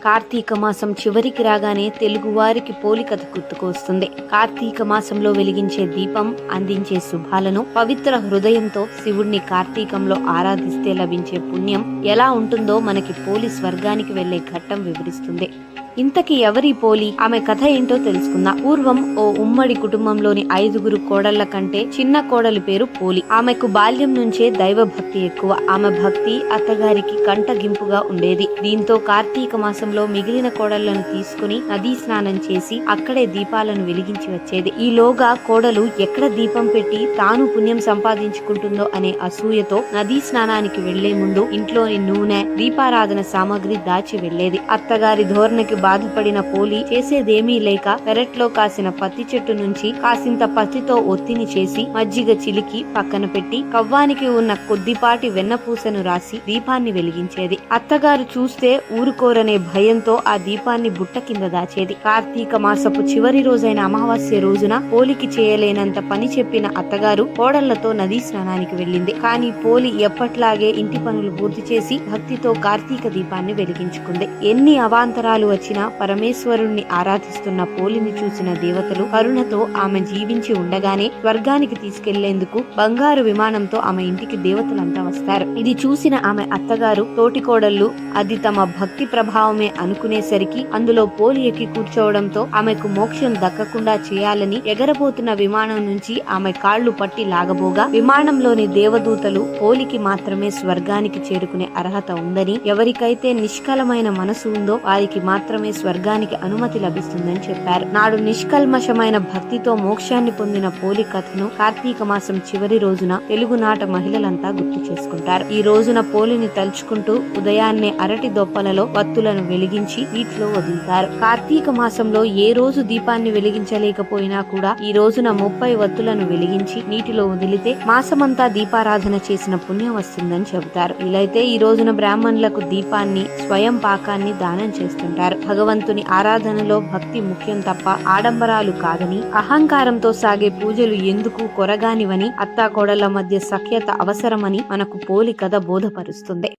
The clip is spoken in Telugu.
కార్తీక మాసం చివరికి రాగానే తెలుగువారికి పోలి కథ గుర్తుకొస్తుంది. కార్తీక మాసంలో వెలిగించే దీపం అందించే శుభాలను పవిత్ర హృదయంతో శివుణ్ణి కార్తీకంలో ఆరాధిస్తే లభించే పుణ్యం ఎలా ఉంటుందో మనకి పోలి స్వర్గానికి వెళ్లే ఘట్టం వివరిస్తుంది. ఇంతకీ ఎవరి పోలి, ఆమె కథ ఏంటో తెలుసుకుందాం. పూర్వం ఓ ఉమ్మడి కుటుంబంలోని 5 కోడళ్ల కంటే చిన్న కోడలి పేరు పోలి. ఆమెకు బాల్యం నుంచే దైవ భక్తి ఎక్కువ. ఆమె భక్తి అత్తగారికి కంటగింపుగా ఉండేది. దీంతో కార్తీక మాసంలో మిగిలిన కోడళ్లను తీసుకుని నదీ స్నానం చేసి అక్కడే దీపాలను వెలిగించి వచ్చేది. ఈలోగా కోడలు ఎక్కడ దీపం పెట్టి తాను పుణ్యం సంపాదించుకుంటుందో అనే అసూయతో నదీ స్నానానికి వెళ్లే ముందు ఇంట్లోని నూనె, దీపారాధన సామాగ్రి దాచి వెళ్లేది. అత్తగారి ధోరణికి బాధపడిన పోలి చేసేదేమీ లేక పెరట్లో కాసిన పత్తి చెట్టు నుంచి కాసింత పత్తితో ఒత్తిని చేసి మజ్జిగ చిలికి పక్కన పెట్టి కవ్వానికి ఉన్న కొద్దిపాటి వెన్నపూసను రాసి దీపాన్ని వెలిగించేది. అత్తగారు చూస్తే ఊరుకోరనే భయంతో ఆ దీపాన్ని బుట్ట కింద దాచేది. కార్తీక మాసపు చివరి రోజైన అమావాస్య రోజున పోలికి చేయలేనంత పని చెప్పిన అత్తగారు కోడళ్లతో నదీ స్నానానికి వెళ్ళింది. కానీ పోలి ఎప్పట్లాగే ఇంటి పనులు పూర్తి చేసి భక్తితో కార్తీక దీపాన్ని వెలిగించుకుంది. ఎన్ని అవాంతరాలు వచ్చినా పరమేశ్వరుణ్ణి ఆరాధిస్తున్న పోలిని చూసిన దేవతలు కరుణతో ఆమె జీవించి ఉండగానే స్వర్గానికి తీసుకెళ్లేందుకు బంగారు విమానంతో ఆమె ఇంటికి దేవతలంతా వస్తారు. ఇది చూసిన ఆమె అత్తగారు తోటి కోడళ్లు అది తమ భక్తి ప్రభావమే అనుకునేసరికి అందులో పోలి ఎక్కి కూర్చోవడంతో ఆమెకు మోక్షం దక్కకుండా చేయాలని ఎగరబోతున్న విమానం నుంచి ఆమె కాళ్లు పట్టి లాగబోగా విమానంలోని దేవదూతలు పోలికి మాత్రమే స్వర్గానికి చేరుకునే అర్హత ఉందని, ఎవరికైతే నిష్కలమైన మనసు ఉందో వారికి మాత్రమే స్వర్గానికి అనుమతి లభిస్తుందని చెప్పారు. నాడు నిష్కల్మషమైన భక్తితో మోక్షాన్ని పొందిన పోలి కథను కార్తీక మాసం చివరి రోజున తెలుగునాట మహిళలంతా గుర్తు చేసుకుంటారు. ఈ రోజున పోలిని తలుచుకుంటూ ఉదయాన్నే అరటి దొప్పలలో వత్తులను వెలిగించి నీటిలో వదులుతారు. కార్తీక మాసంలో ఏ రోజు దీపాన్ని వెలిగించలేకపోయినా కూడా ఈ రోజున 30 వత్తులను వెలిగించి నీటిలో వదిలితే మాసమంతా దీపారాధన చేసిన పుణ్యం వస్తుందని చెబుతారు. ఇలైతే ఈ రోజున బ్రాహ్మణులకు దీపాన్ని, స్వయం పాకాన్ని దానం చేస్తుంటారు. భగవంతుని ఆరాధనలో భక్తి ముఖ్యం తప్ప ఆడంబరాలు కాదని, అహంకారంతో సాగే పూజలు ఎందుకు కొరగానివని, అత్తాకోడళ్ల మధ్య సఖ్యత అవసరమని మనకు పోలి కథ బోధపరుస్తుంది.